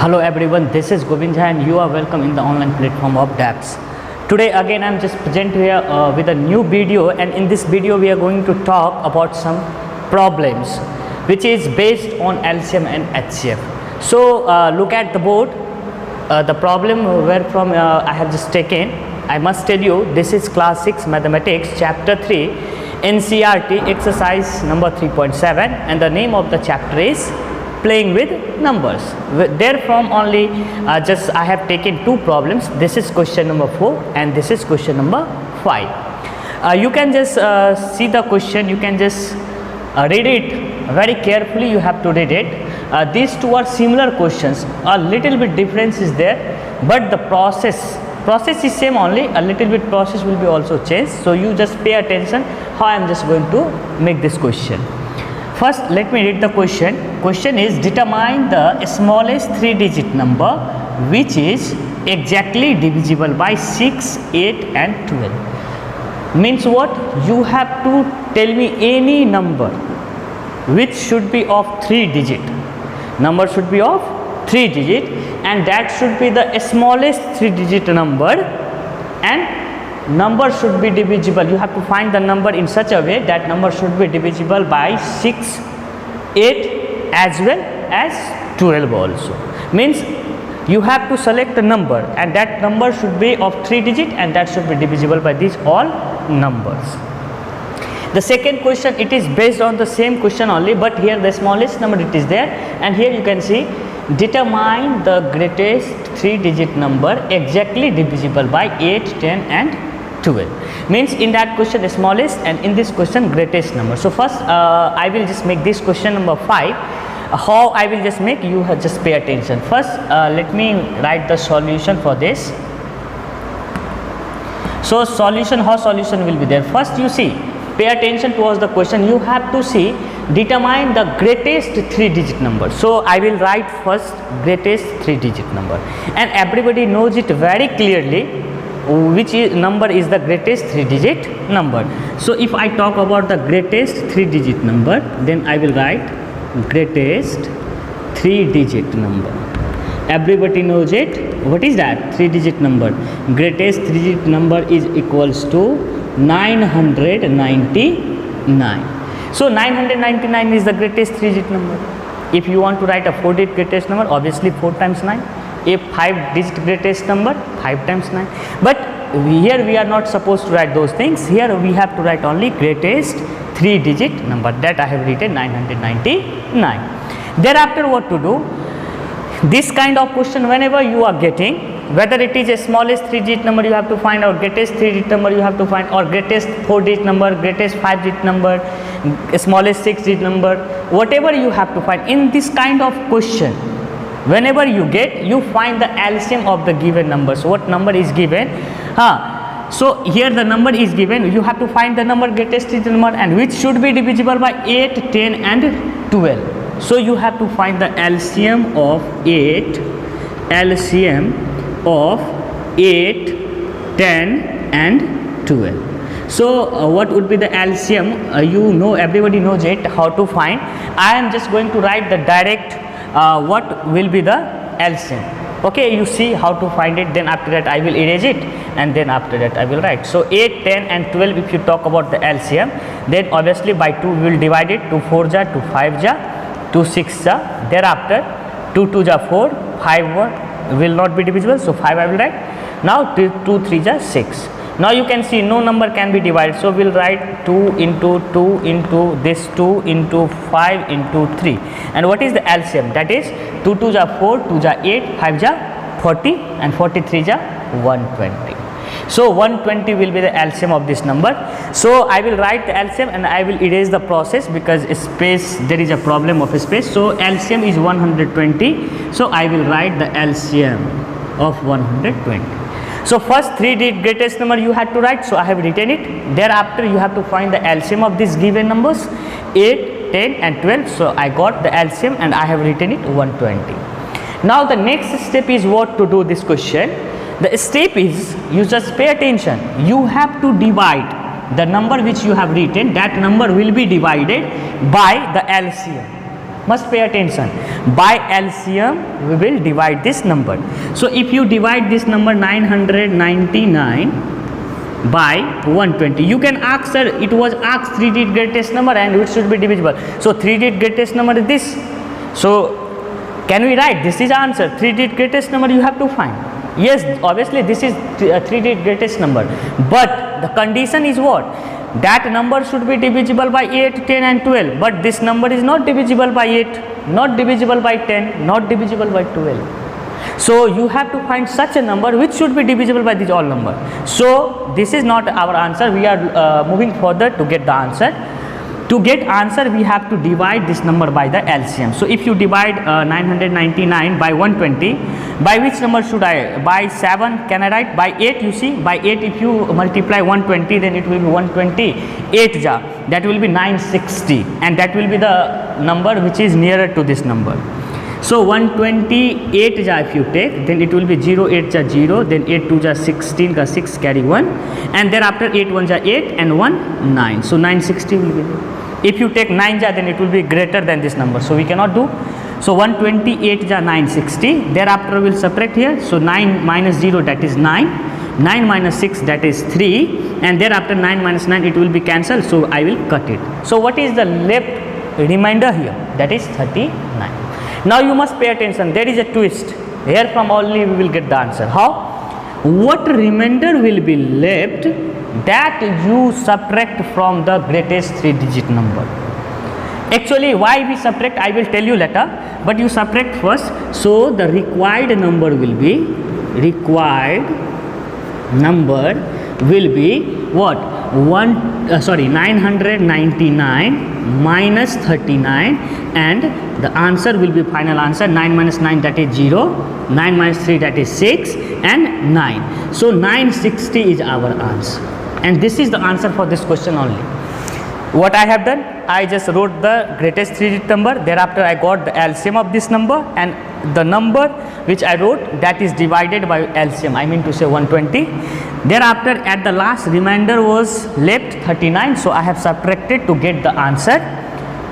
Hello everyone, this is Govind Jha and you are welcome in the online platform of DAPS. Today again I am just present here with a new video, and in this video we are going to talk about some problems which is based on LCM and HCF. So look at the board, the problem where from I have just taken. I must tell you, this is class 6 mathematics chapter 3 NCERT exercise number 3.7, and the name of the chapter is playing with numbers. Therefrom only just I have taken two problems. This is question number 4 and this is question number 5. You can just see the question, you can just read it very carefully. You have to read it. These two are similar questions, a little bit difference is there, but the process is same only, a little bit process will be also changed. So you just pay attention how I am just going to make this question. First let me read the question. Question is, determine the smallest 3-digit number which is exactly divisible by 6, 8 and 12. Means what? You have to tell me any number which should be of 3-digit. Number should be of 3-digit, and that should be the smallest 3-digit number, and number should be divisible. You have to find the number in such a way that number should be divisible by 6, 8 as well as 12 also. Means you have to select a number, and that number should be of 3-digit, and that should be divisible by these all numbers. The second question, it is based on the same question only, but here the smallest number it is there, and here you can see determine the greatest 3-digit number exactly divisible by 8, 10 and 12. Means in that question the smallest, and in this question greatest number. So first I will just make this question number 5. How I will just make, you have just pay attention. First let me write the solution for this. So solution, how solution will be there? First you see, pay attention towards the question. You have to see, determine the greatest 3-digit number. So I will write first greatest 3-digit number, and everybody knows it very clearly which number is the greatest 3-digit number. So if I talk about the greatest 3-digit number, then I will write greatest 3-digit number. Everybody knows it. What is that 3-digit number? Greatest 3-digit number is equals to 999. So 999 is the greatest 3-digit number. If you want to write a 4-digit greatest number, obviously 4 times 9. A 5-digit greatest number, 5 times 9. But here we are not supposed to write those things. Here we have to write only greatest 3-digit number. That I have written 999. Thereafter what to do? This kind of question whenever you are getting, whether it is a smallest 3-digit number you have to find, or greatest 3-digit number you have to find, or greatest 4-digit number, greatest 5-digit number, smallest 6-digit number, whatever you have to find in this kind of question, whenever you get, you find the LCM of the given number. So what number is given? So here the number is given, you have to find the number greatest number, and which should be divisible by 8, 10 and 12. So you have to find the LCM of 8, LCM of 8, 10 and 12. So what would be the LCM? You know, everybody knows it, how to find. I am just going to write the direct what will be the LCM. Okay, you see how to find it. Then after that I will erase it, and then after that I will write. So 8, 10 and 12, if you talk about the LCM, then obviously by 2 we will divide it. 2 4 ja, 2 5 ja, 2 6 ja. Thereafter 2 2 ja 4, 5 will not be divisible, so 5 I will write. Now 2 3 ja 6. Now you can see no number can be divided, so we will write 2 into 2 into this 2 into 5 into 3. And what is the LCM? That is 2 2 ja 4, 2 ja 8, 5 ja 40 and 43 ja 120. So 120 will be the LCM of this number. So I will write the LCM and I will erase the process because space, there is a problem of space. So LCM is 120. So I will write the LCM of 120. So first 3-digit greatest number you had to write, so I have written it. Thereafter you have to find the LCM of these given numbers 8, 10 and 12. So I got the LCM and I have written it 120. Now the next step is what to do this question. The step is, you just pay attention, you have to divide the number which you have written, that number will be divided by the LCM. Must pay attention. By LCM, we will divide this number. So if you divide this number 999 by 120, you can ask, sir, it was asked 3-digit greatest number and it should be divisible. So 3-digit greatest number is this. So can we write this is answer? 3-digit greatest number you have to find. Yes, obviously this is a 3-digit greatest number, but the condition is what? That number should be divisible by 8, 10 and 12, but this number is not divisible by 8, not divisible by 10, not divisible by 12. So you have to find such a number which should be divisible by this all number. So this is not our answer. We are moving further to get the answer. To get answer, we have to divide this number by the LCM. So if you divide 999 by 120, by which number should I? By 7 can I write? By 8, you see, by 8 if you multiply 120, then it will be 128 ja, that will be 960, and that will be the number which is nearer to this number. So 128 ja if you take, then it will be 0 8 ja 0, then 8 2 ja 16 ka 6 carry 1, and thereafter 8 1 ja 8 and 1 9. So 960 will be there. If you take 9 ja, then it will be greater than this number, so we cannot do. So 128 ja 960, thereafter we will subtract here. So 9 minus 0, that is 9, 9 minus 6, that is 3, and thereafter 9 minus 9, it will be cancelled, so I will cut it. So what is the left remainder here? That is 39. Now you must pay attention, there is a twist. Here from only we will get the answer. How? What remainder will be left that you subtract from the greatest 3-digit number? Actually, why we subtract, I will tell you later, but you subtract first. So the required number will be, what? 999 minus 39, and the answer will be final answer. 9 minus 9, that is 0, 9 minus 3, that is 6, and 9. So 960 is our answer, and this is the answer for this question only. What I have done, I just wrote the greatest 3-digit number, thereafter I got the LCM of this number, and the number which I wrote, that is divided by LCM, I mean to say 120. Thereafter at the last remainder was left 39, so I have subtracted to get the answer.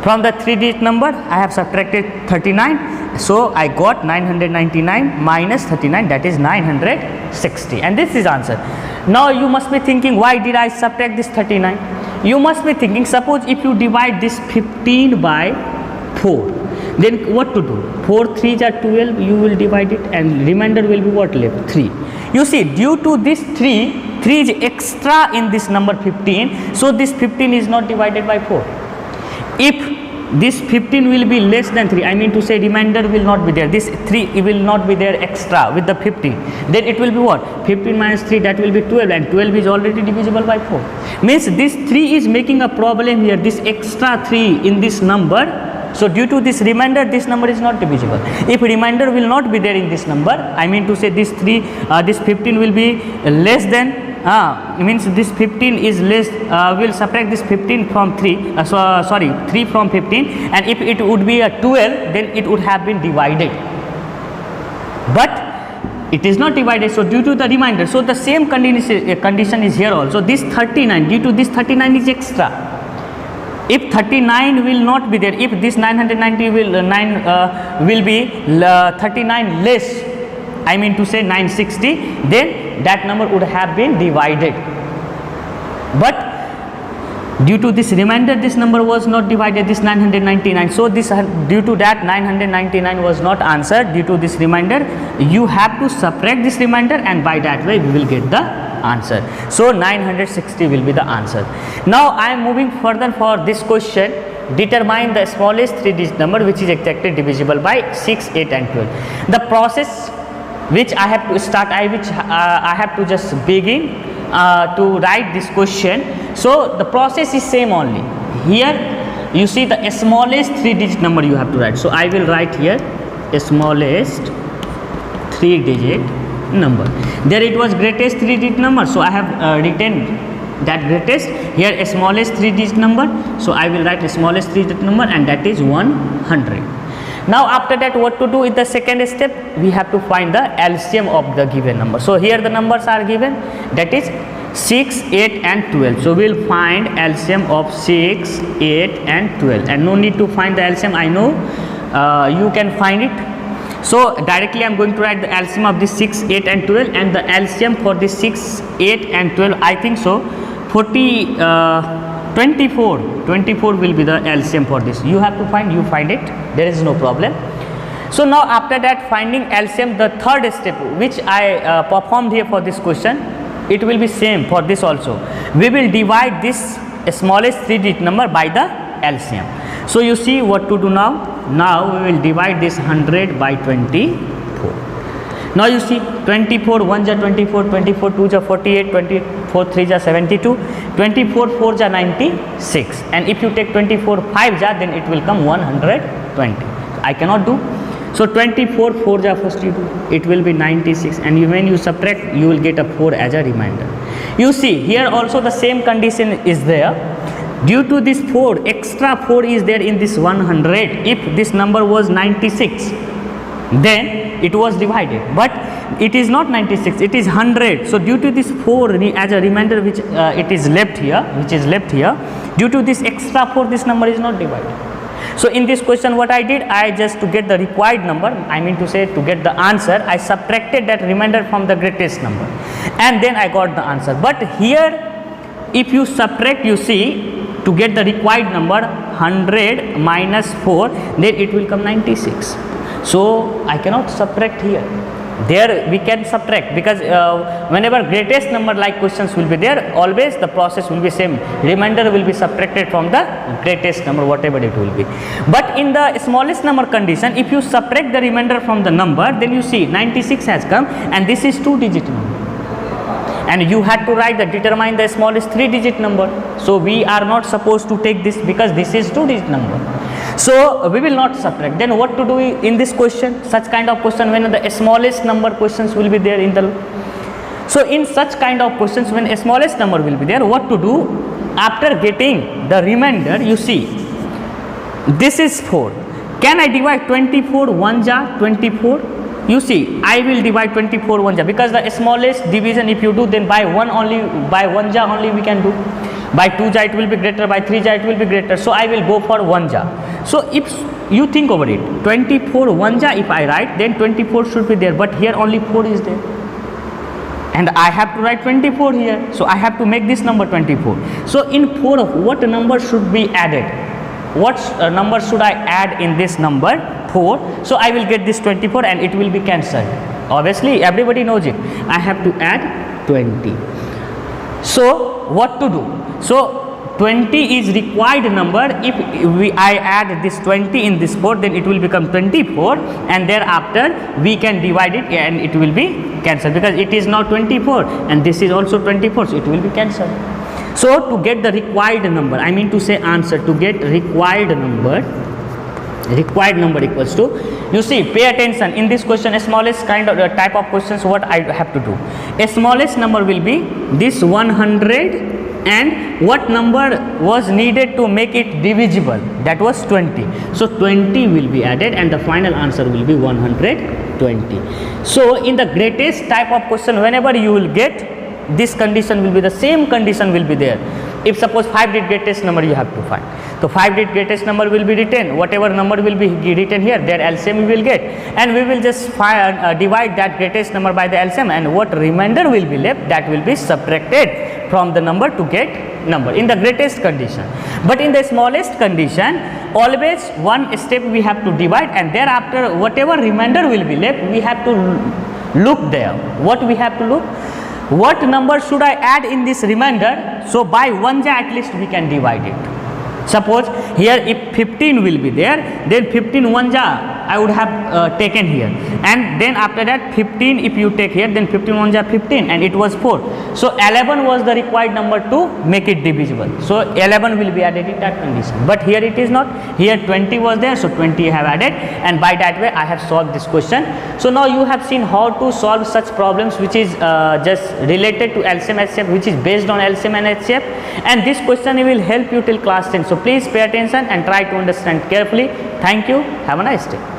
From the 3-digit number, I have subtracted 39, so I got 999 minus 39, that is 960, and this is answer. Now you must be thinking, why did I subtract this 39? You must be thinking, suppose if you divide this 15 by 4, then what to do? 4 3s are 12, you will divide it, and remainder will be what left? 3. You see, due to this 3 is extra in this number 15, so this 15 is not divided by 4. If this 15 will be less than 3, I mean to say remainder will not be there, this 3 will not be there extra with the 15, then it will be what? 15 minus 3, that will be 12, and 12 is already divisible by 4. Means this 3 is making a problem here, this extra 3 in this number. So due to this remainder, this number is not divisible. If remainder will not be there in this number, I mean to say this 15 will be less than, means this 15 is less, will subtract this 15 from 3, 3 from 15, and if it would be a 12, then it would have been divided. But it is not divided, so due to the remainder, so the same condition is here also. This 39, due to this 39 is extra. If 39 will not be there, if this 990 will be 39 less, I mean to say 960, then that number would have been divided. But due to this remainder, this number was not divided, this 999. So this, due to that 999 was not answered. Due to this remainder, you have to subtract this remainder, and by that way we will get the answer. So 960 will be the answer. Now I am moving further for this question. Determine the smallest 3-digit number which is exactly divisible by 6, 8 and 12. The process which I have to start, I have to just begin to write this question. So the process is same only. Here you see the smallest 3-digit number you have to write. So I will write here smallest 3-digit number. There it was greatest 3-digit number, so I have written that greatest. Here smallest 3-digit number, so I will write smallest 3-digit number, and that is 100. Now after that, what to do in the second step? We have to find the LCM of the given number. So here the numbers are given, that is 6, 8 and 12. So we will find LCM of 6, 8 and 12, and no need to find the LCM. I know you can find it. So directly I am going to write the LCM of this 6, 8 and 12, and the LCM for this 6, 8 and 12, I think so 24 will be the LCM for this. You have to find, you find it, there is no problem. So now after that finding LCM, the third step which I performed here for this question, it will be same for this also. We will divide this smallest 3-digit number by the LCM. So you see what to do now. Now we will divide this 100 by 24. Now you see 24 1 ja 24, 24 2 ja 48, 24 3 ja 72, 24 4 ja 96, and if you take 24 5 ja, then it will come 120. I cannot do. So 24 4 ja first you do, it will be 96, and when you subtract you will get a 4 as a remainder. You see here also the same condition is there. Due to this 4, extra 4 is there in this 100. If this number was 96, then it was divided, but it is not 96, it is 100. So due to this 4 as a remainder which it is left here, due to this extra 4, this number is not divided. So in this question what I did, I just to get the required number, I mean to say to get the answer, I subtracted that remainder from the greatest number, and then I got the answer. But here if you subtract, you see, to get the required number 100 minus 4, then it will come 96. So I cannot subtract here. There we can subtract, because whenever greatest number like questions will be there, always the process will be same. Remainder will be subtracted from the greatest number, whatever it will be. But in the smallest number condition, if you subtract the remainder from the number, then you see 96 has come, and this is 2-digit number. And you had to write the determine the smallest 3-digit number. So we are not supposed to take this, because this is 2-digit number. So we will not subtract. Then what to do in this question, such kind of question, when the smallest number questions will be there in the. So in such kind of questions, when a smallest number will be there, what to do? After getting the remainder, you see, this is 4. Can I divide 24 1 ja 24? You see, I will divide 24 1 ja, because the smallest division if you do, then by 1 only, by 1 ja only we can do. By 2 ja it will be greater, by 3 ja it will be greater. So I will go for 1 ja. So if you think over it, 24 1 ja if I write, then 24 should be there, but here only 4 is there, and I have to write 24 here. So I have to make this number 24. So in 4, what number should be added? What number should I add in this number 4? So I will get this 24, and it will be cancelled. Obviously everybody knows it. I have to add 20. So what to do? So 20 is required number. If I add this 20 in this 4, then it will become 24, and thereafter we can divide it, and it will be cancelled, because it is now 24 and this is also 24, so it will be cancelled. So to get the required number, I mean to say answer, to get required number equals to, you see, pay attention in this question, a smallest kind of type of questions, what I have to do, a smallest number will be this 100, and what number was needed to make it divisible, that was 20. So 20 will be added, and the final answer will be 120. So in the greatest type of question, whenever you will get this condition, will be the same condition will be there. If suppose 5-digit greatest number you have to find, so 5-digit greatest number will be written, whatever number will be written here, their LCM we will get, and we will just divide that greatest number by the LCM, and what remainder will be left, that will be subtracted from the number to get number in the greatest condition. But in the smallest condition, always one step we have to divide, and thereafter whatever remainder will be left, we have to look there. What we have to look? What number should I add in this remainder? So by 1 ja at least we can divide it. Suppose here if 15 will be there, then 15 1 ja I would have taken here, and then after that 15 if you take here, then 15 1 ja 15, and it was 4. So 11 was the required number to make it divisible. So 11 will be added in that condition, but here it is not. Here 20 was there, so 20 I have added, and by that way I have solved this question. So now you have seen how to solve such problems which is just related to LCM HCF, which is based on LCM and HCF, and this question will help you till class 10. So please pay attention and try to understand carefully. Thank you. Have a nice day.